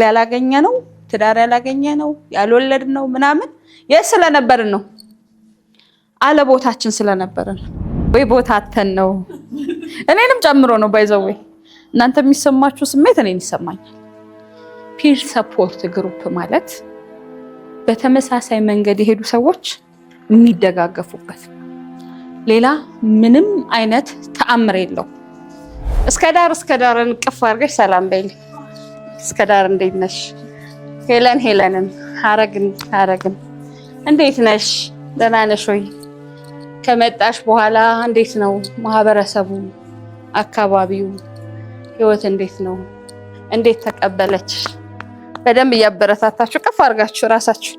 ያላገኘ ነው ትዳር ያላገኘ ነው ያልወለድ ነው ምናምን ስለነበርን ነው አለ ቦታችን ስለነበርን ወይ ቦታተን ነው እኔንም ጨምሮ ነው ባይዘው እናንተ የሚሰማችሁ ስሜት እኔን ይሰማኛል ፒር ሰፖርት ግሩፕ ማለት በተመሳሳይ መንገድ የሄዱ ሰዎች የሚደጋገፉበት ሌላ ምንም አይነት ተአምር የለው እስከ ዳር እንቅፍ አድርገሽ ሰላም በይል እስከ ዳር እንዴት ነሽ ሄለንን ሐረግን እንዴት ነሽ ደህና ነሽ ወይ ከመጣሽ በኋላ እንዴት ነው ማህበረሰቡ አካባቢው ህይወት እንዴት ነው እንዴት ተቀበለች በደንብ ያበረታታችሁ ከፍ አድርጋችሁ ራሳችሁ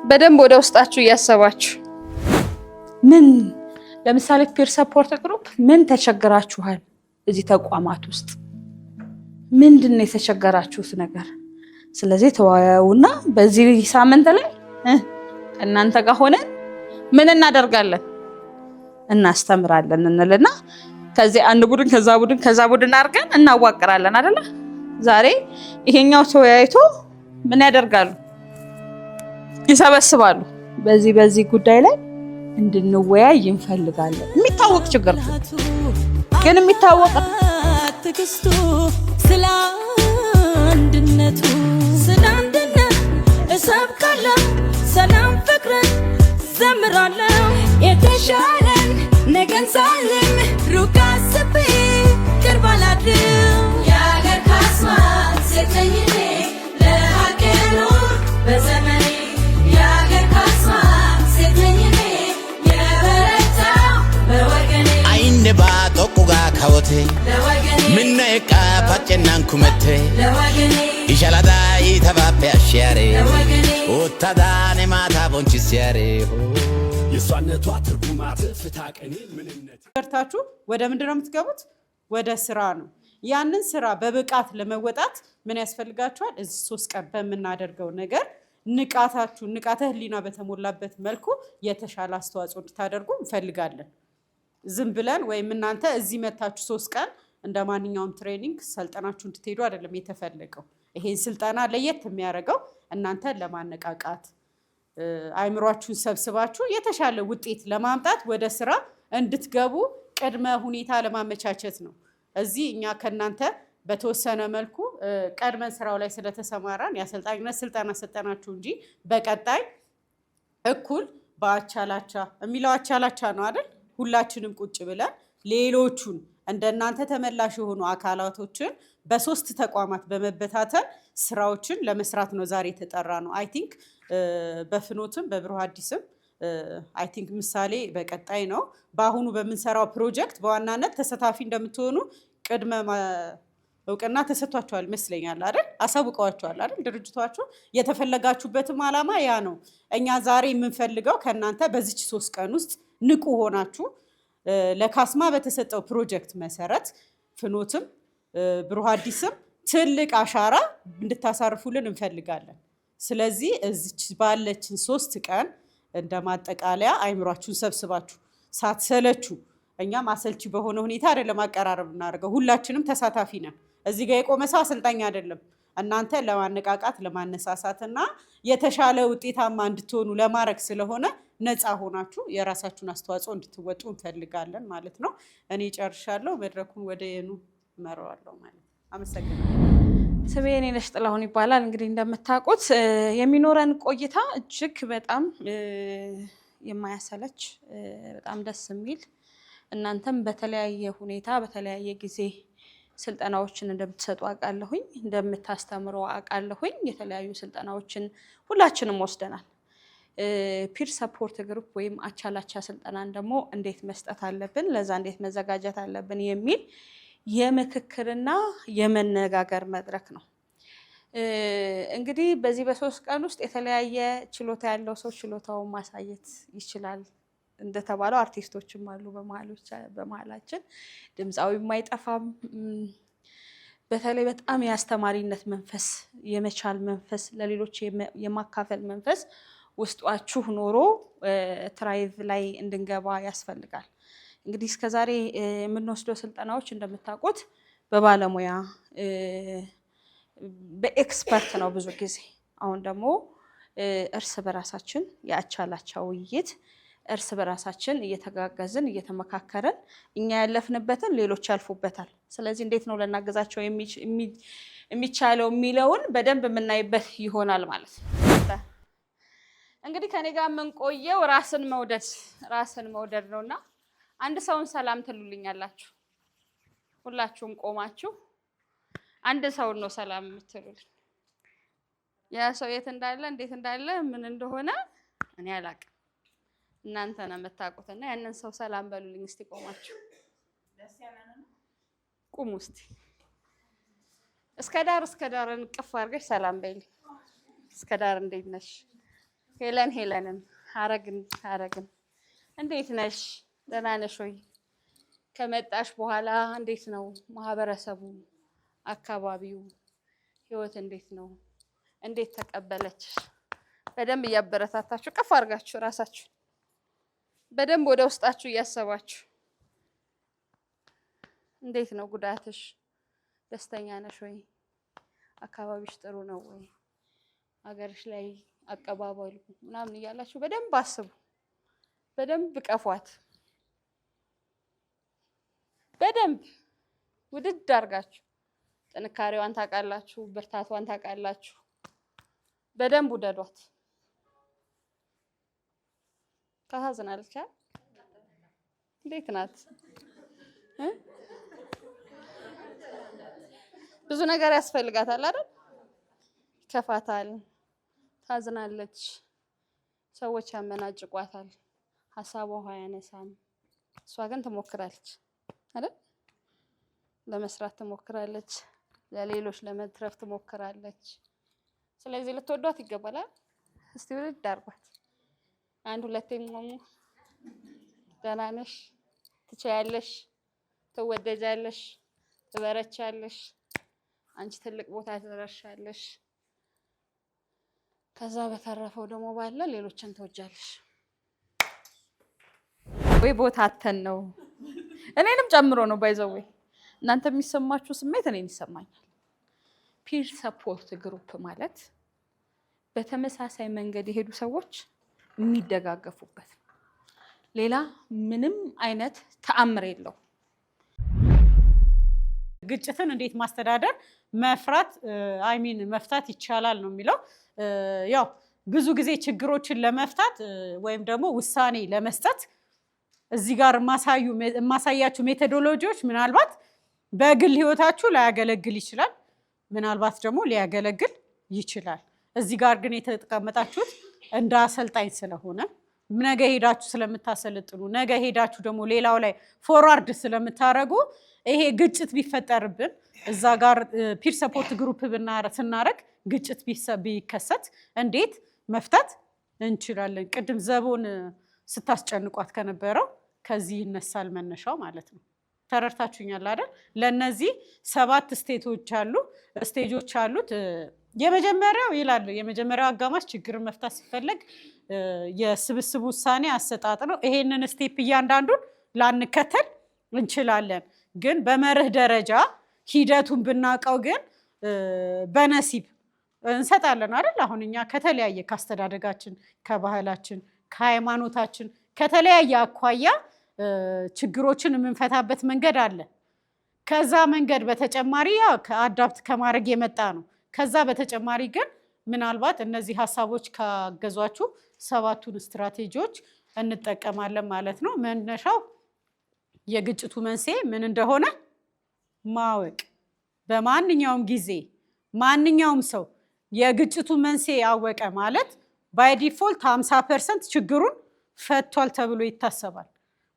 በደንብ ወደ ውስጣችሁ ያሰባችሁ ምን ለምሳሌ ፒር ሰፖርት ግሩፕ ምን ተቸግራችኋል እዚህ ተቋማት ውስጥ ምንድነው የተቸገራችሁት ነገር ስለዚህ ተዋያውና በዚህ ሳምንት ላይ እናንተ ጋር ሆነን ምን እናደርጋለን እናስተምራለን እንልና ከዚህ አንድ ቡድን ከዛ ቡድን አድርገን እናዋቅራለን አይደለ ዛሬ ይሄኛው ተወያይቶ ምን ያደርጋሉ ይሰበስባሉ በዚህ ጉዳይ ላይ እንድንወያይ እንፈልጋለን የሚታወቅ ችግር ግን የሚታወቅ ትግስቱ ስለ አንድነቱ እሰብካለሁ ሰላም ፍቅርን ዘምራለሁ የተሻለን ነገን ሳልም ሩቅ አስቤ ቅርብ አላድርም የአገር ካስማ ሴት ነኝ እኔ ለሀገር ኑር በዘመኔ የአገር ካስማ ሴት ነኝ እኔ የበረታው በወገኔ አይኔ ባጦቁጋ ካወቴ ምነቃ ፓጨናን ኩመቴ ይሻላዳ ይተባበ አሽያሬ ወታዳኔ ማታ ቦንቺስያሬ የሷነቷ ትርጉማት ፍታቀኔ ምንነት ወርታችሁ ወደ ምንድነው የምትገቡት ወደ ስራ ነው ያንን ስራ በብቃት ለመወጣት ምን ያስፈልጋችኋል እዚህ 3 ቀን በመናደርገው ነገር ንቃተ ህሊና በተሞላበት መልኩ የተሻለ አስተዋጽኦ እንድታደርጉ እንፈልጋለን ዝም ብለን ወይም እናንተ እዚህ መታችሁ 3 ቀን እንደማንኛውም ትሬኒንግ ሰልጠናችሁ እንድትሄዱ አይደለም የተፈለገው ይሄን ስልጠና ለየት የሚያደርገው እናንተ ለማነቃቃት አይምሯችሁን ሰብስባችሁ የተሻለ ውጤት ለማምጣት ወደ ስራ እንድትገቡ ቅድመ ሁኔታ ለማመቻቸት ነው እዚህ እኛ ከናንተ በተወሰነ መልኩ ቀድመን ስራው ላይ ስለተሰማራን ያሰልጣኝነት ስልጠና ሰጠናችሁ እንጂ በቀጣይ እኩል በአቻላቻ የሚለው አቻላቻ ነው አይደል ሁላችንም ቁጭ ብለን ሌሎቹን እንደናንተ ተመላሽ የሆኑ አካላቶችን በ3 ተቋማት በመበታተን ስራዎችን ለመስራት ነው ዛሬ ተጠራ ነው አይ ቲንክ በፍኖትም በብሩህ አዲስም አይ ቲንክ ምሳሌ በቀጣይ ነው በአሁኑ በመንሰራው ፕሮጀክት በዋናነት ተሳታፊ እንደምትሆኑ ቅድመ እውቅና ተሰጥቷቸዋል መስለኛል አይደል አሳውቀዋቸዋል አይደል ድርጅቷቸው የተፈለጋችሁበትም ዓላማ ያ ነው እኛ ዛሬ የምንፈልገው ከናንተ በዚች 3 ቀን ውስጥ ንቁ ሆናችሁ ለካስማ በተሰጠው ፕሮጀክት መሰረት ፍኖትም ብሩህ አዲስም ትልቅ አሻራ እንድታሳርፉልን እንፈልጋለን ስለዚህ እዚች ባለችን 3 ቀን እንደማጠቃለያ አይምሯችሁን ሰብስባችሁ ሳትሰለቹ እኛ ማሰልቺ በሆነ ሁኔታ አይደለም አቀራረብ እናደርገው ሁላችንም ተሳታፊ ነን እዚህ ጋር የቆመ ሰው አሰልጣኝ አይደለም እናንተ ለማነቃቃት ለማነሳሳትና የተሻለ ውጤታማ እንድትሆኑ ለማድረግ ስለሆነ ነፃ ሆናችሁ የራሳችሁን አስተዋጽኦ እንድትወጡ እንፈልጋለን ማለት ነው እኔ ጨርሻለሁ መድረኩን ወደ የኑ መራዋለሁ ማለት አመሰግናለሁ ስሜ ነሽ ጥላሁን ይባላል እንግዲህ እንደምታውቁት የሚኖረን ቆይታ እጅግ በጣም የማያሰለች በጣም ደስ የሚል እናንተም በተለያየ ሁኔታ በተለያየ ጊዜ ስልጠናዎችን እንደምትሰጡ አቃለሁኝ እንደምታስተምሩ አቃለሁኝ የተለያዩ ስልጠናዎችን ሁላችንም ወስደናል ፒር ሰፖርት ግሩፕ ወይም አቻላቻ ስልጠናን ደግሞ እንዴት መስጠት አለብን ለዛ እንዴት መዘጋጀት አለብን የሚል የምክክርና የመነጋገር መድረክ ነው እንግዲህ በዚህ በ3 ቀን ውስጥ የተለያየ ችሎታ ያለው ሰው ችሎታውን ማሳየት ይችላል እንደተባለው አርቲስቶችም አሉ በመሃላችን ድምጻዊ የማይጠፋም በተለይ በጣም ያስተማሪነት መንፈስ የመቻል መንፈስ ለሌሎች የማካፈል መንፈስ ውስጣችሁ ኖሮ ትራይቭ ላይ እንድንገባ ያስፈልጋል እንግዲህ እስከዛሬ የምንወስደው ስልጠናዎች እንደምታውቁት በባለሙያ በኤክስፐርት ነው ብዙ ጊዜ። አሁን ደግሞ እርስ በራሳችን የአቻላቻ ውይይት እርስ በራሳችን እየተጋገዝን እየተመካከረን እኛ ያለፍንበትን ሌሎች ያልፉበታል። ስለዚህ እንዴት ነው ለናገዛቸው የሚቻለው የሚለውን በደንብ የምናይበት ይሆናል ማለት ነው። እንግዲህ ከኔ ጋር የምንቆየው ራስን መውደድ ነውና አንድ ሰውን ሰላም ትሉልኛላችሁ። ሁላችሁም ቆማችሁ አንድ ሰውን ነው ሰላም የምትሉልኝ። ያ ሰው የት እንዳለ እንዴት እንዳለ ምን እንደሆነ እኔ አላውቅም። እናንተ ነው የምታውቁትና ያንን ሰው ሰላም በሉልኝ እስቲ ቆማችሁ። ቁሙ እስቲ። እስከ ዳር እንቅፍ አድርገሽ ሰላም በይልኝ። እስከ ዳር እንዴት ነሽ? ሄለንን ሀረግን እንዴት ነሽ? ደህና ነሽ ወይ? ከመጣሽ በኋላ እንዴት ነው ማህበረሰቡ፣ አካባቢው፣ ህይወት እንዴት ነው? እንዴት ተቀበለችሽ? በደንብ እያበረታታችሁ ቀፍ አድርጋችሁ ራሳችሁ በደንብ ወደ ውስጣችሁ እያሰባችሁ እንዴት ነው ጉዳትሽ? ደስተኛ ነሽ ወይ? አካባቢሽ ጥሩ ነው ወይ? ሀገርሽ ላይ አቀባበሉ ምናምን እያላችሁ በደንብ አስቡ። በደንብ ቀፏት። በደንብ ውድድ አድርጋችሁ ጥንካሬዋን ታውቃላችሁ፣ ብርታቷን ታውቃላችሁ። በደንብ ውደዷት። ታሳዝናለች። እንዴት ናት? ብዙ ነገር ያስፈልጋታል አይደል? ይከፋታል፣ ታዝናለች፣ ሰዎች ያመናጭቋታል፣ ሀሳቧ አያነሳም። እሷ ግን ትሞክራለች አይደል? ለመስራት ትሞክራለች፣ ለሌሎች ለመትረፍ ትሞክራለች። ስለዚህ ልትወዷት ይገባል። እስቲ ውድድ አድርጓት። አንድ ሁለቴ ሞሙ። ደህና ነሽ፣ ትችያለሽ፣ ትወደጃለሽ፣ ትበረቻለሽ፣ አንቺ ትልቅ ቦታ ትደርሻለሽ። ከዛ በተረፈው ደግሞ ባለ ሌሎችን ትወጃለሽ። ወይ ቦታ አተን ነው እኔንም ጨምሮ ነው ባይዘው። እናንተ የሚሰማችሁ ስሜት እኔን ይሰማኛል። ፒር ሰፖርት ግሩፕ ማለት በተመሳሳይ መንገድ የሄዱ ሰዎች የሚደጋገፉበት ሌላ ምንም አይነት ተአምር የለው። ግጭትን እንዴት ማስተዳደር መፍታት ይቻላል ነው የሚለው። ያው ብዙ ጊዜ ችግሮችን ለመፍታት ወይም ደግሞ ውሳኔ ለመስጠት እዚህ ጋር የማሳያችሁ ሜቶዶሎጂዎች ምናልባት በግል ህይወታችሁ ላያገለግል ይችላል፣ ምናልባት ደግሞ ሊያገለግል ይችላል። እዚህ ጋር ግን የተቀመጣችሁት እንደ አሰልጣኝ ስለሆነ ነገ ሄዳችሁ ስለምታሰለጥኑ፣ ነገ ሄዳችሁ ደግሞ ሌላው ላይ ፎርዋርድ ስለምታረጉ ይሄ ግጭት ቢፈጠርብን እዛ ጋር ፒር ሰፖርት ግሩፕ ስናረግ ግጭት ቢከሰት እንዴት መፍታት እንችላለን? ቅድም ዘቦን ስታስጨንቋት ከነበረው ከዚህ ይነሳል መነሻው ማለት ነው። ተረድታችሁኛል አይደል? ለነዚህ 7 ስቴጆች አሉት። የመጀመሪያው ይላል የመጀመሪያው አጋማሽ ችግርን መፍታት ሲፈለግ የስብስብ ውሳኔ አሰጣጥ ነው። ይሄንን ስቴፕ እያንዳንዱን ላንከተል እንችላለን፣ ግን በመርህ ደረጃ ሂደቱን ብናውቀው ግን በነሲብ እንሰጣለን አይደል? አሁን እኛ ከተለያየ ካስተዳደጋችን፣ ከባህላችን፣ ከሃይማኖታችን ከተለያየ አኳያ ችግሮችን የምንፈታበት መንገድ አለ። ከዛ መንገድ በተጨማሪ ከአዳፕት ከማድረግ የመጣ ነው። ከዛ በተጨማሪ ግን ምናልባት እነዚህ ሀሳቦች ካገዟችሁ 7ቱን ስትራቴጂዎች እንጠቀማለን ማለት ነው። መነሻው የግጭቱ መንስኤ ምን እንደሆነ ማወቅ። በማንኛውም ጊዜ ማንኛውም ሰው የግጭቱ መንስኤ አወቀ ማለት ባይ ዲፎልት 50% ችግሩን ፈቷል ተብሎ ይታሰባል።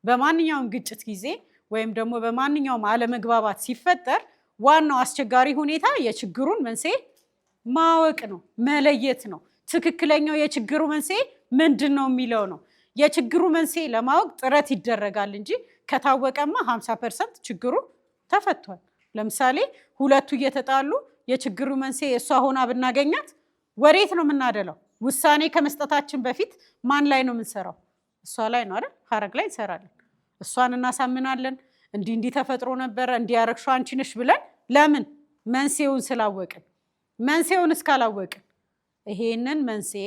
በማንኛውም ግጭት ጊዜ ወይም ደግሞ በማንኛውም አለመግባባት ሲፈጠር ዋናው አስቸጋሪ ሁኔታ የችግሩን መንስኤ ማወቅ ነው፣ መለየት ነው። ትክክለኛው የችግሩ መንስኤ ምንድን ነው የሚለው ነው። የችግሩ መንስኤ ለማወቅ ጥረት ይደረጋል እንጂ ከታወቀማ 50% ችግሩ ተፈቷል። ለምሳሌ ሁለቱ እየተጣሉ የችግሩ መንስኤ እሷ ሆና ብናገኛት ወዴት ነው የምናደለው? ውሳኔ ከመስጠታችን በፊት ማን ላይ ነው የምንሰራው? እሷ ላይ ነው አይደል? ሀረግ ላይ እንሰራለን። እሷን እናሳምናለን። እንዲህ ተፈጥሮ ነበረ እንዲያረግሽው አንቺ ነሽ ብለን ለምን? መንስኤውን ስላወቅን። መንስኤውን እስካላወቅን ይሄንን መንስኤ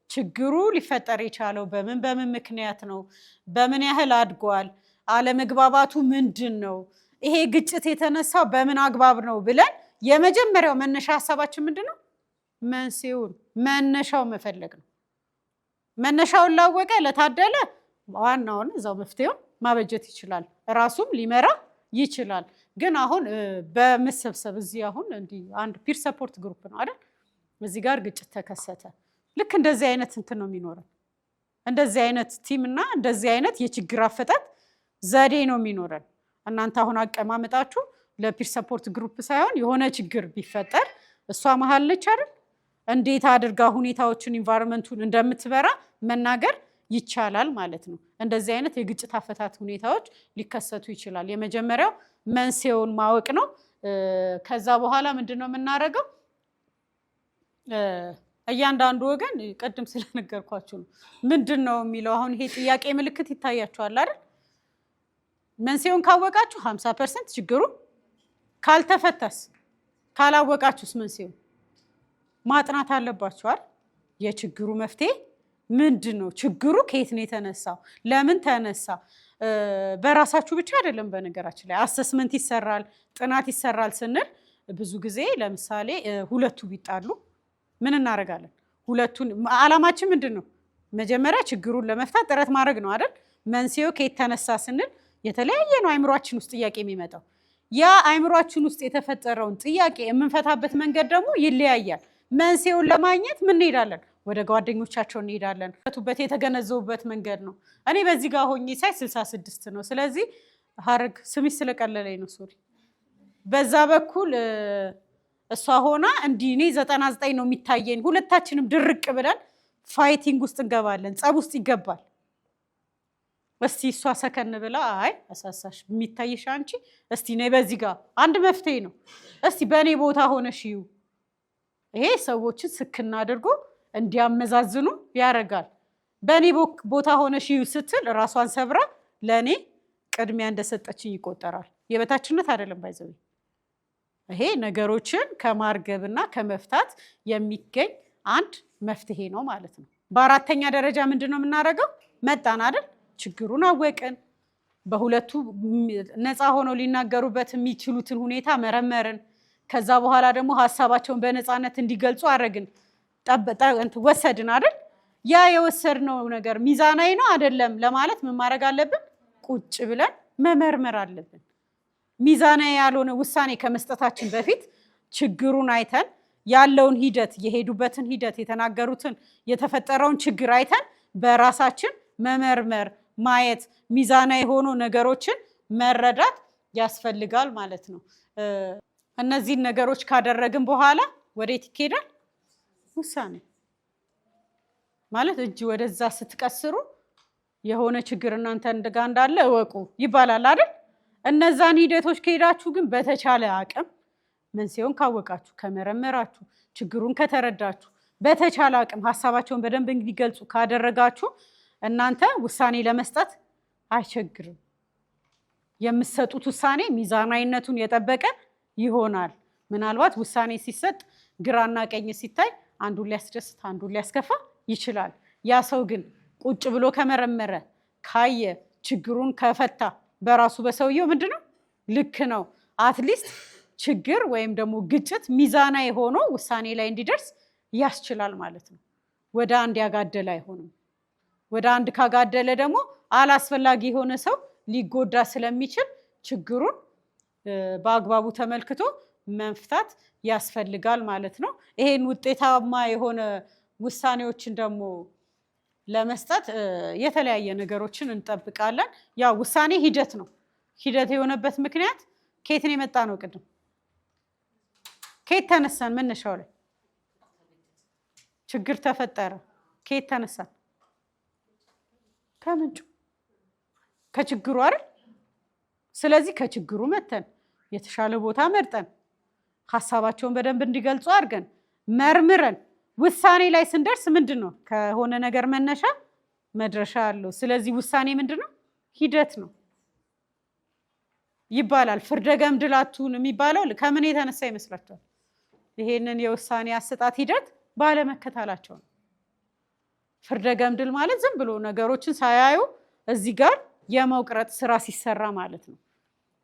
ችግሩ ሊፈጠር የቻለው በምን ምክንያት ነው? በምን ያህል አድጓል? አለመግባባቱ ምንድን ነው? ይሄ ግጭት የተነሳው በምን አግባብ ነው ብለን የመጀመሪያው መነሻ ሀሳባችን ምንድን ነው? መንስኤውን መነሻው መፈለግ ነው። መነሻውን ላወቀ ለታደለ ዋናውን እዛው መፍትሄውን ማበጀት ይችላል፣ ራሱም ሊመራ ይችላል። ግን አሁን በመሰብሰብ እዚህ አሁን እንዲህ አንድ ፒር ሰፖርት ግሩፕ ነው አይደል? እዚህ ጋር ግጭት ተከሰተ። ልክ እንደዚህ አይነት እንትን ነው የሚኖረን። እንደዚህ አይነት ቲም እና እንደዚህ አይነት የችግር አፈታት ዘዴ ነው የሚኖረን። እናንተ አሁን አቀማመጣችሁ ለፒር ሰፖርት ግሩፕ ሳይሆን የሆነ ችግር ቢፈጠር እሷ መሀል ነች አይደል? እንዴት አድርጋ ሁኔታዎችን ኢንቫይሮንመንቱን እንደምትበራ መናገር ይቻላል ማለት ነው። እንደዚህ አይነት የግጭት አፈታት ሁኔታዎች ሊከሰቱ ይችላል። የመጀመሪያው መንስኤውን ማወቅ ነው። ከዛ በኋላ ምንድነው የምናደርገው? እያንዳንዱ ወገን ቅድም ስለነገርኳችሁ ነው ምንድነው የሚለው። አሁን ይሄ ጥያቄ ምልክት ይታያችኋል አይደል? መንስኤውን ካወቃችሁ 50% ችግሩ ካልተፈታስ ካላወቃችሁስ መንስኤውን ማጥናት አለባችሁ አይደል? የችግሩ መፍትሄ ምንድን ነው? ችግሩ ከየት ነው የተነሳው? ለምን ተነሳ? በራሳችሁ ብቻ አይደለም። በነገራችን ላይ አሰስመንት ይሰራል፣ ጥናት ይሰራል ስንል ብዙ ጊዜ ለምሳሌ ሁለቱ ቢጣሉ ምን እናደርጋለን? ሁለቱን ዓላማችን ምንድን ነው? መጀመሪያ ችግሩን ለመፍታት ጥረት ማድረግ ነው አይደል? መንስኤው ከየት ተነሳ ስንል የተለያየ ነው አይምሯችን ውስጥ ጥያቄ የሚመጣው። ያ አይምሯችን ውስጥ የተፈጠረውን ጥያቄ የምንፈታበት መንገድ ደግሞ ይለያያል። መንስኤውን ለማግኘት ምን እንሄዳለን? ወደ ጓደኞቻቸው እንሄዳለን። በት የተገነዘቡበት መንገድ ነው። እኔ በዚህ ጋር ሆኜ ሳይ 66 ነው። ስለዚህ ሀረግ ስሚስ ስለቀለለኝ ነው ሶሪ። በዛ በኩል እሷ ሆና እንዲህ እኔ 99 ነው የሚታየኝ። ሁለታችንም ድርቅ ብለን ፋይቲንግ ውስጥ እንገባለን። ጸብ ውስጥ ይገባል። እስቲ እሷ ሰከን ብላ አይ አሳሳሽ የሚታይሽ አንቺ እስቲ ነይ በዚህ ጋር አንድ መፍትሄ ነው። እስቲ በእኔ ቦታ ሆነሽ ይዩ። ይሄ ሰዎችን ስክና አድርጎ እንዲያመዛዝኑ ያደርጋል። በእኔ ቦታ ሆነሽ ይዩ ስትል ራሷን ሰብራ ለእኔ ቅድሚያ እንደሰጠችኝ ይቆጠራል። የበታችነት አይደለም ባይዘው። ይሄ ነገሮችን ከማርገብና ከመፍታት የሚገኝ አንድ መፍትሄ ነው ማለት ነው። በአራተኛ ደረጃ ምንድን ነው የምናደርገው? መጣን አይደል? ችግሩን አወቅን። በሁለቱ ነፃ ሆነው ሊናገሩበት የሚችሉትን ሁኔታ መረመርን። ከዛ በኋላ ደግሞ ሀሳባቸውን በነፃነት እንዲገልጹ አደረግን፣ ወሰድን አይደል? ያ የወሰድነው ነገር ሚዛናዊ ነው አይደለም ለማለት ምን ማድረግ አለብን? ቁጭ ብለን መመርመር አለብን። ሚዛናዊ ያልሆነ ውሳኔ ከመስጠታችን በፊት ችግሩን አይተን ያለውን ሂደት፣ የሄዱበትን ሂደት፣ የተናገሩትን፣ የተፈጠረውን ችግር አይተን በራሳችን መመርመር፣ ማየት፣ ሚዛናዊ ሆኖ ነገሮችን መረዳት ያስፈልጋል ማለት ነው። እነዚህን ነገሮች ካደረግን በኋላ ወዴት ይኬዳል? ውሳኔ ማለት እጅ ወደዛ ስትቀስሩ የሆነ ችግር እናንተ እንደጋ እንዳለ እወቁ ይባላል አይደል? እነዛን ሂደቶች ከሄዳችሁ ግን በተቻለ አቅም መንስኤውን ካወቃችሁ፣ ከመረመራችሁ፣ ችግሩን ከተረዳችሁ፣ በተቻለ አቅም ሀሳባቸውን በደንብ እንዲገልጹ ካደረጋችሁ እናንተ ውሳኔ ለመስጠት አይቸግርም። የምትሰጡት ውሳኔ ሚዛናዊነቱን የጠበቀ ይሆናል። ምናልባት ውሳኔ ሲሰጥ ግራና ቀኝ ሲታይ አንዱን ሊያስደስት አንዱን ሊያስከፋ ይችላል። ያ ሰው ግን ቁጭ ብሎ ከመረመረ፣ ካየ፣ ችግሩን ከፈታ በራሱ በሰውየው ምንድነው ልክ ነው። አትሊስት ችግር ወይም ደግሞ ግጭት ሚዛናዊ ሆኖ ውሳኔ ላይ እንዲደርስ ያስችላል ማለት ነው። ወደ አንድ ያጋደለ አይሆንም። ወደ አንድ ካጋደለ ደግሞ አላስፈላጊ የሆነ ሰው ሊጎዳ ስለሚችል ችግሩን በአግባቡ ተመልክቶ መፍታት ያስፈልጋል ማለት ነው። ይሄን ውጤታማ የሆነ ውሳኔዎችን ደግሞ ለመስጠት የተለያየ ነገሮችን እንጠብቃለን። ያው ውሳኔ ሂደት ነው። ሂደት የሆነበት ምክንያት ከየት ነው የመጣ ነው? ቅድም ከየት ተነሳን? መነሻው ላይ ችግር ተፈጠረ። ከየት ተነሳን? ከምንጩ ከችግሩ አይደል? ስለዚህ ከችግሩ መተን የተሻለ ቦታ መርጠን ሀሳባቸውን በደንብ እንዲገልጹ አድርገን መርምረን ውሳኔ ላይ ስንደርስ ምንድን ነው ከሆነ ነገር መነሻ መድረሻ አለው። ስለዚህ ውሳኔ ምንድን ነው? ሂደት ነው ይባላል። ፍርደ ገምድል አትሁን የሚባለው ከምን የተነሳ ይመስላችኋል? ይሄንን የውሳኔ አሰጣጥ ሂደት ባለመከታላቸው ነው። ፍርደ ገምድል ማለት ዝም ብሎ ነገሮችን ሳያዩ እዚህ ጋር የመውቅረጥ ስራ ሲሰራ ማለት ነው።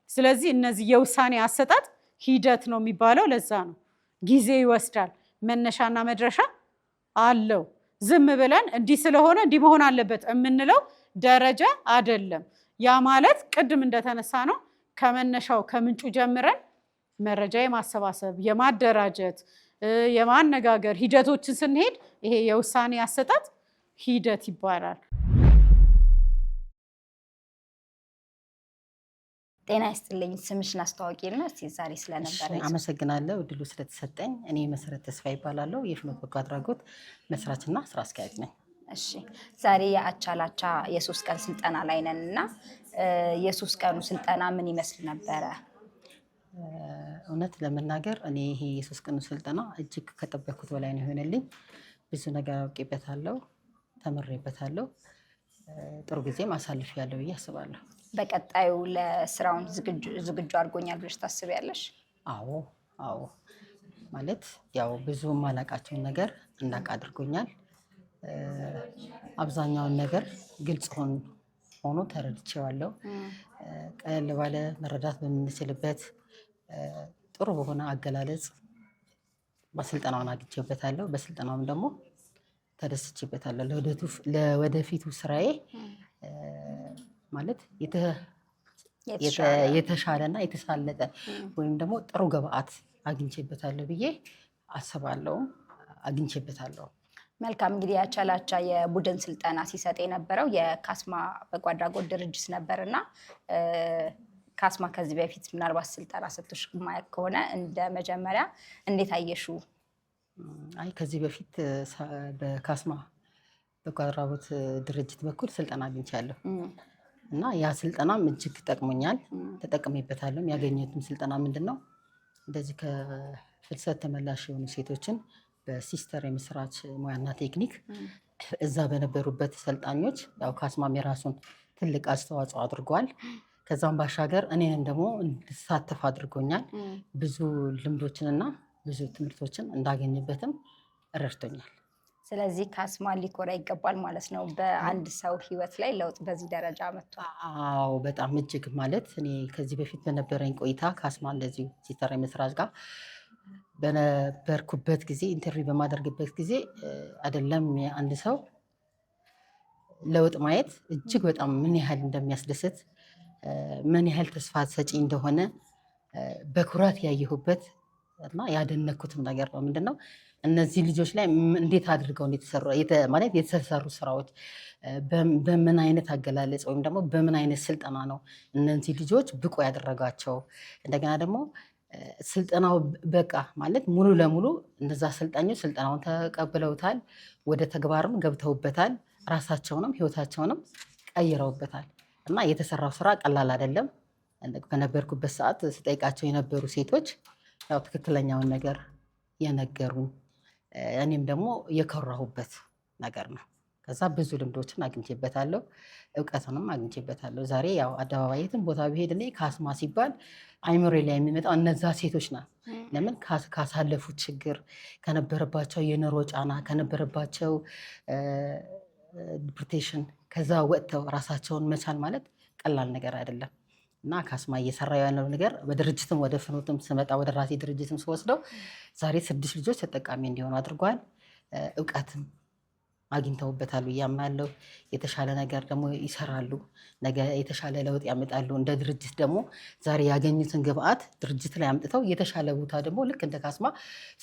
ስለዚህ እነዚህ የውሳኔ አሰጣጥ ሂደት ነው የሚባለው ለዛ ነው። ጊዜ ይወስዳል፣ መነሻና መድረሻ አለው። ዝም ብለን እንዲህ ስለሆነ እንዲህ መሆን አለበት የምንለው ደረጃ አይደለም። ያ ማለት ቅድም እንደተነሳ ነው ከመነሻው ከምንጩ ጀምረን መረጃ የማሰባሰብ የማደራጀት የማነጋገር ሂደቶችን ስንሄድ ይሄ የውሳኔ አሰጣጥ ሂደት ይባላል። ጤና ይስጥልኝ። ስምሽን አስተዋውቂና እስቲ ዛሬ ስለነበረ። አመሰግናለሁ እድሉ ስለተሰጠኝ። እኔ መሰረት ተስፋ ይባላለሁ። የፍኖት በጎ አድራጎት መስራችና ስራ አስኪያጅ ነኝ። እሺ፣ ዛሬ የአቻ ላቻ የ3 ቀን ስልጠና ላይ ነን እና የ3 ቀኑ ስልጠና ምን ይመስል ነበረ? እውነት ለመናገር እኔ ይሄ የ3 ቀኑ ስልጠና እጅግ ከጠበቅኩት በላይ ነው የሆነልኝ። ብዙ ነገር አውቄበታለሁ፣ ተምሬበታለሁ። ጥሩ ጊዜም አሳልፌያለሁ ብዬ አስባለሁ። በቀጣዩ ለስራውን ዝግጁ አድርጎኛል ብለሽ ታስቢያለሽ? አዎ ማለት ያው ብዙ የማላውቃቸውን ነገር እንዳውቅ አድርጎኛል። አብዛኛውን ነገር ግልጽ ሆኖ ተረድቼዋለሁ። ቀለል ባለ መረዳት በምንችልበት ጥሩ በሆነ አገላለጽ በስልጠናውን አግኝቼበታለሁ። በስልጠናውም ደግሞ ተደስቼበታለሁ። ለወደፊቱ ስራዬ ማለት የተሻለና የተሳለጠ ወይም ደግሞ ጥሩ ግብአት አግኝቼበታለሁ ብዬ አስባለሁ። አግኝቼበታለሁ። መልካም። እንግዲህ የአቻ ላቻ የቡድን ስልጠና ሲሰጥ የነበረው የካስማ በጎ አድራጎት ድርጅት ነበርና ካስማ ከዚህ በፊት ምናልባት ስልጠና ሰጥቶሽ ማየት ከሆነ እንደ መጀመሪያ እንዴት አየሽው? አይ ከዚህ በፊት በካስማ በጎ አድራጎት ድርጅት በኩል ስልጠና አግኝቻለሁ እና ያ ስልጠናም እጅግ ጠቅሞኛል፣ ተጠቅሜበታለሁ። ያገኘሁትም ስልጠና ምንድን ነው? እንደዚህ ከፍልሰት ተመላሽ የሆኑ ሴቶችን በሲስተር የምስራች ሙያና ቴክኒክ እዛ በነበሩበት ሰልጣኞች ያው ካስማም የራሱን ትልቅ አስተዋጽኦ አድርጓል። ከዛም ባሻገር እኔንም ደግሞ እንድሳተፍ አድርጎኛል። ብዙ ልምዶችንና ብዙ ትምህርቶችን እንዳገኝበትም ረድቶኛል። ስለዚህ ካስማ ሊኮራ ይገባል ማለት ነው። በአንድ ሰው ህይወት ላይ ለውጥ በዚህ ደረጃ መጥቷል። አዎ በጣም እጅግ ማለት እኔ ከዚህ በፊት በነበረኝ ቆይታ ካስማ እንደዚሁ ሲስተር የምስራች ጋር በነበርኩበት ጊዜ ኢንተርቪው በማደርግበት ጊዜ አይደለም የአንድ ሰው ለውጥ ማየት እጅግ በጣም ምን ያህል እንደሚያስደስት ምን ያህል ተስፋ ሰጪ እንደሆነ በኩራት ያየሁበት እና ያደነኩትም ነገር ነው። ምንድነው እነዚህ ልጆች ላይ እንዴት አድርገው ማለት የተሰሩ ስራዎች በምን አይነት አገላለጽ ወይም ደግሞ በምን አይነት ስልጠና ነው እነዚህ ልጆች ብቁ ያደረጋቸው። እንደገና ደግሞ ስልጠናው በቃ ማለት ሙሉ ለሙሉ እነዛ ሰልጣኞች ስልጠናውን ተቀብለውታል፣ ወደ ተግባርም ገብተውበታል፣ ራሳቸውንም ህይወታቸውንም ቀይረውበታል እና የተሰራው ስራ ቀላል አይደለም። በነበርኩበት ሰዓት ስጠይቃቸው የነበሩ ሴቶች ያው ትክክለኛውን ነገር የነገሩኝ እኔም ደግሞ የኮራሁበት ነገር ነው። ከዛ ብዙ ልምዶችን አግኝቼበታለሁ፣ እውቀትንም አግኝቼበታለሁ። ዛሬ ያው አደባባይ የትም ቦታ ብሄድ እኔ ካስማ ሲባል አይምሮ ላይ የሚመጣው እነዛ ሴቶች ናት። ለምን ካሳለፉት ችግር፣ ከነበረባቸው የኑሮ ጫና፣ ከነበረባቸው ዲፕሬሽን ከዛ ወጥተው ራሳቸውን መቻል ማለት ቀላል ነገር አይደለም እና ካስማ እየሰራ ያለው ነገር በድርጅትም ወደ ፍኖትም ስመጣ ወደ ራሴ ድርጅትም ስወስደው ዛሬ 6 ልጆች ተጠቃሚ እንዲሆኑ አድርጓል። እውቀትም አግኝተውበታል ብዬ አምናለሁ። የተሻለ ነገር ደግሞ ይሰራሉ፣ ነገ የተሻለ ለውጥ ያመጣሉ። እንደ ድርጅት ደግሞ ዛሬ ያገኙትን ግብአት ድርጅት ላይ አምጥተው የተሻለ ቦታ ደግሞ ልክ እንደ ካስማ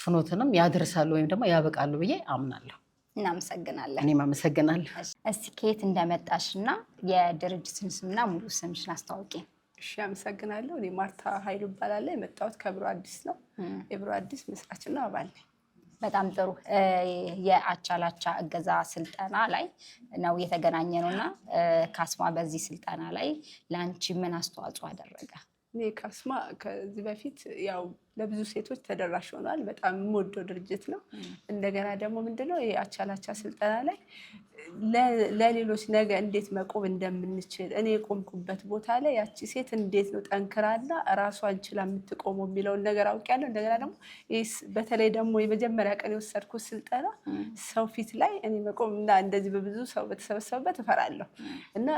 ፍኖትንም ያደርሳሉ ወይም ደግሞ ያበቃሉ ብዬ አምናለሁ። እናመሰግናለን። እኔም አመሰግናለሁ። እስቲ ከየት እንደመጣሽ እና የድርጅትን ስምና ሙሉ ስምሽን አስተዋውቂ። እሺ አመሰግናለሁ። እኔ ማርታ ኃይሉ እባላለሁ። የመጣሁት ከብሮ አዲስ ነው። የብሮ አዲስ መስራችና አባል ነኝ። በጣም ጥሩ። የአቻ ላቻ እገዛ ስልጠና ላይ ነው የተገናኘ ነው እና ካስማ በዚህ ስልጠና ላይ ለአንቺ ምን አስተዋጽኦ አደረገ? እኔ ካስማ ከዚህ በፊት ያው ለብዙ ሴቶች ተደራሽ ሆኗል። በጣም የምወደው ድርጅት ነው። እንደገና ደግሞ ምንድነው የአቻ ላቻ ስልጠና ላይ ለሌሎች ነገ እንዴት መቆም እንደምንችል እኔ የቆምኩበት ቦታ ላይ ያቺ ሴት እንዴት ነው ጠንክራና ራሷን ችላ የምትቆመው የሚለውን ነገር አውቄያለሁ። እንደገና ደግሞ በተለይ ደግሞ የመጀመሪያ ቀን የወሰድኩት ስልጠና ሰው ፊት ላይ እኔ መቆምና እንደዚህ በብዙ ሰው በተሰበሰበበት እፈራለሁ እና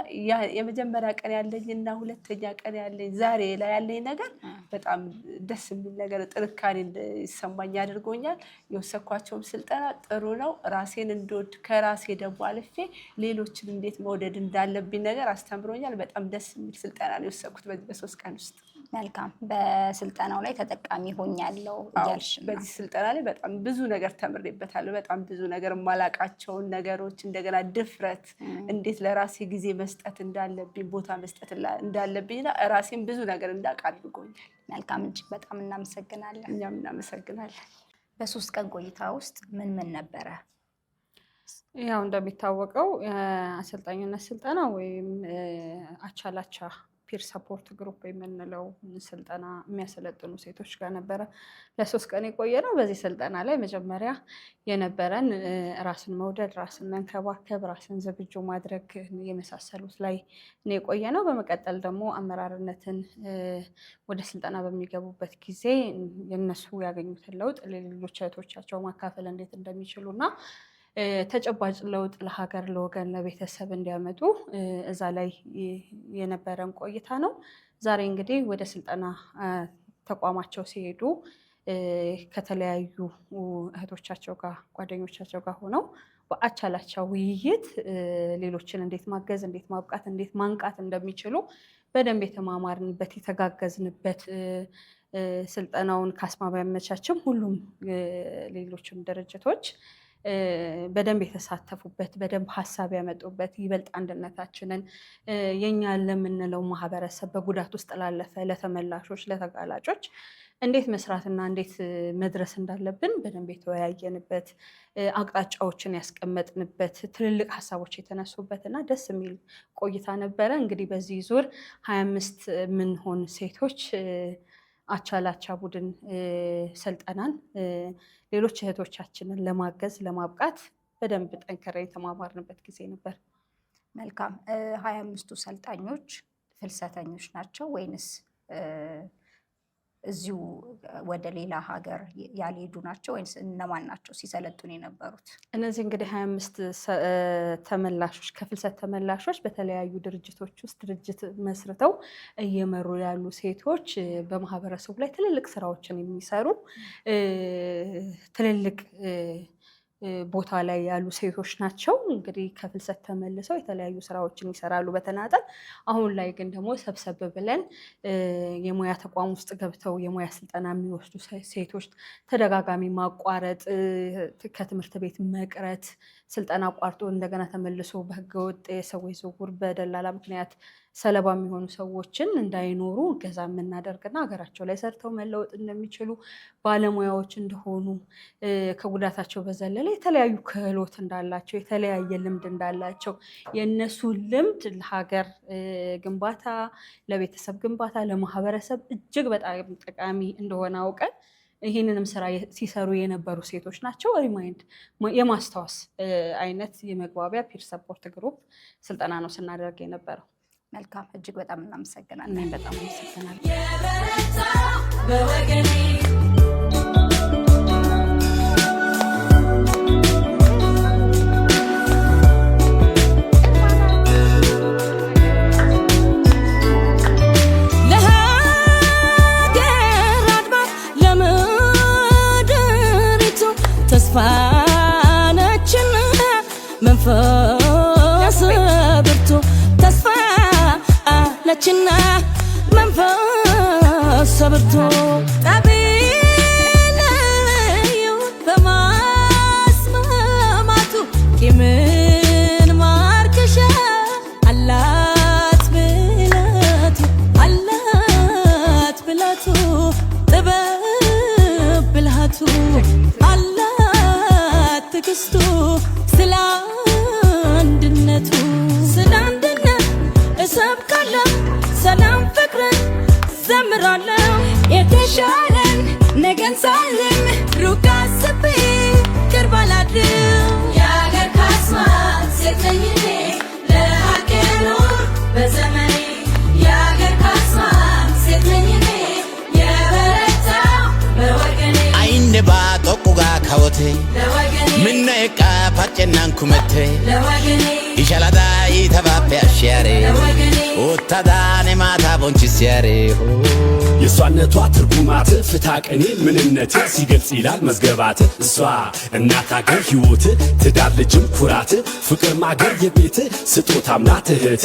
የመጀመሪያ ቀን ያለኝና ሁለተኛ ቀን ያለኝ ዛሬ ላይ ያለኝ ነገር በጣም ደስ የሚል ነገር ጥንካሬ ይሰማኝ አድርጎኛል። የወሰድኳቸውም ስልጠና ጥሩ ነው። ራሴን እንድወድ ከራሴ ደግሞ አልፌ ሌሎችን እንዴት መውደድ እንዳለብኝ ነገር አስተምሮኛል። በጣም ደስ የሚል ስልጠና ነው የወሰድኩት በዚህ በ3 ቀን ውስጥ። መልካም። በስልጠናው ላይ ተጠቃሚ ሆኛለሁ እያልሽ ነው? በዚህ ስልጠና ላይ በጣም ብዙ ነገር ተምሬበታለሁ። በጣም ብዙ ነገር ማላቃቸውን ነገሮች፣ እንደገና ድፍረት፣ እንዴት ለራሴ ጊዜ መስጠት እንዳለብኝ፣ ቦታ መስጠት እንዳለብኝና ራሴን ብዙ ነገር እንዳውቅ አድርጎኛል። መልካም። እጅግ በጣም እናመሰግናለን። እኛም እናመሰግናለን። በ3 ቀን ቆይታ ውስጥ ምን ነበረ? ያው እንደሚታወቀው አሰልጣኝነት ስልጠና ወይም አቻላቻ ፒር ሰፖርት ግሩፕ የምንለው ስልጠና የሚያሰለጥኑ ሴቶች ጋር ነበረ ለ3 ቀን የቆየ ነው። በዚህ ስልጠና ላይ መጀመሪያ የነበረን ራስን መውደድ፣ ራስን መንከባከብ፣ ራስን ዝግጁ ማድረግ የመሳሰሉት ላይ ነው የቆየ ነው። በመቀጠል ደግሞ አመራርነትን ወደ ስልጠና በሚገቡበት ጊዜ የነሱ ያገኙትን ለውጥ ለሌሎች እህቶቻቸው ማካፈል እንዴት እንደሚችሉ እና ተጨባጭ ለውጥ ለሀገር፣ ለወገን፣ ለቤተሰብ እንዲያመጡ እዛ ላይ የነበረን ቆይታ ነው። ዛሬ እንግዲህ ወደ ስልጠና ተቋማቸው ሲሄዱ ከተለያዩ እህቶቻቸው ጋር ጓደኞቻቸው ጋር ሆነው በአቻላቻ ውይይት ሌሎችን እንዴት ማገዝ፣ እንዴት ማብቃት፣ እንዴት ማንቃት እንደሚችሉ በደንብ የተማማርንበት የተጋገዝንበት ስልጠናውን ካስማ ቢያመቻችም ሁሉም ሌሎችም ድርጅቶች በደንብ የተሳተፉበት በደንብ ሀሳብ ያመጡበት ይበልጥ አንድነታችንን የኛ ለምንለው ማህበረሰብ በጉዳት ውስጥ ላለፈ ለተመላሾች ለተጋላጮች እንዴት መስራትና እንዴት መድረስ እንዳለብን በደንብ የተወያየንበት አቅጣጫዎችን ያስቀመጥንበት ትልልቅ ሀሳቦች የተነሱበት እና ደስ የሚል ቆይታ ነበረ። እንግዲህ በዚህ ዙር 25 ምንሆን ሴቶች አቻላቻ ቡድን ስልጠናን ሌሎች እህቶቻችንን ለማገዝ ለማብቃት በደንብ ጠንከረ የተማማርንበት ጊዜ ነበር። መልካም። 25ቱ ሰልጣኞች ፍልሰተኞች ናቸው ወይንስ እዚሁ ወደ ሌላ ሀገር ያልሄዱ ናቸው ወይንስ እነማን ናቸው ሲሰለጡን የነበሩት? እነዚህ እንግዲህ 25 ተመላሾች ከፍልሰት ተመላሾች በተለያዩ ድርጅቶች ውስጥ ድርጅት መስርተው እየመሩ ያሉ ሴቶች በማህበረሰቡ ላይ ትልልቅ ስራዎችን የሚሰሩ ትልልቅ ቦታ ላይ ያሉ ሴቶች ናቸው። እንግዲህ ከፍልሰት ተመልሰው የተለያዩ ስራዎችን ይሰራሉ በተናጠል። አሁን ላይ ግን ደግሞ ሰብሰብ ብለን የሙያ ተቋም ውስጥ ገብተው የሙያ ስልጠና የሚወስዱ ሴቶች ተደጋጋሚ ማቋረጥ፣ ከትምህርት ቤት መቅረት፣ ስልጠና አቋርጦ እንደገና ተመልሶ በህገወጥ የሰዎች ዝውውር በደላላ ምክንያት ሰለባ የሚሆኑ ሰዎችን እንዳይኖሩ እገዛ የምናደርግና ሀገራቸው ላይ ሰርተው መለወጥ እንደሚችሉ ባለሙያዎች እንደሆኑ ከጉዳታቸው በዘለለ የተለያዩ ክህሎት እንዳላቸው የተለያየ ልምድ እንዳላቸው የእነሱ ልምድ ለሀገር ግንባታ፣ ለቤተሰብ ግንባታ፣ ለማህበረሰብ እጅግ በጣም ጠቃሚ እንደሆነ አውቀን ይህንንም ስራ ሲሰሩ የነበሩ ሴቶች ናቸው። ሪማይንድ የማስታወስ አይነት የመግባቢያ ፒር ሰፖርት ግሩፕ ስልጠና ነው ስናደርግ የነበረው። መልካም። እጅግ በጣም እናመሰግናለን። እኔም በጣም አመሰግናለሁ። ለሀገር አድባር ለምድሪቱ ተስፋ ነችና መንፈስ ብርቱ ተስፋ ነችና መንፈስ ብርቱ ጠቢለዩ በማስማማቱ ቂምን ማርከሻ አላት ብላቱ ጥበብ ብልሃቱ አላት ትዕግስቱ ስለ አንድነቱ እሰብካለሁ ሰላም ፍቅርን ዘምራለሁ የተሻለን ነገን ሳልም ሩቅ አስቤ ቅርብ አላድርም የሀገር ካስማ ሴት منك فاتنان كمتي إشالة يتبابي أشياري وتداني ما تابونش سياري የሷነቷ ትርጉማት ፍታቅ እኔ ምንነት ሲገልጽ ይላል መዝገባት እሷ እናት አገር ሕይወት ትዳር ልጅም ኩራት ፍቅር ማገር የቤት ስጦታም ናት እህት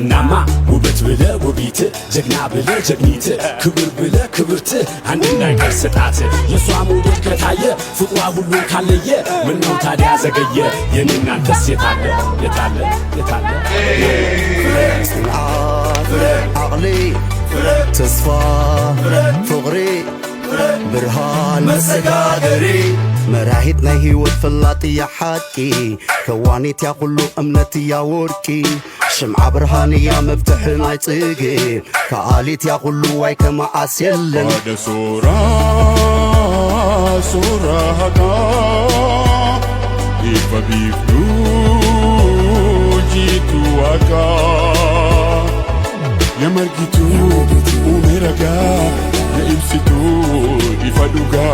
እናማ ውበት ብለ ውቢት ጀግና ብለ ጀግኒት ክብር ብለ ክብርት አንድ ነገር ስጣት የሷ ሞዴል ከታየ ፍቅሯ ሁሉ ካለየ ምነው ታዲያ ዘገየ የኔናንተስ የታለ የታለ የታለ عقلي تصفى فغري برهان مسقادري مراهيتنا هيوت فلاتي يا حاكي كوانيت يا كله امنتي يا وركي شمعة برهاني يا مفتحنا يتيجي كاليت يا كله واي كما اسيلن هذا صورة هكا إيفا بيفلو جيتو هكا يا مرقيتو وميرقا يا إمسيتو إيفا دوغا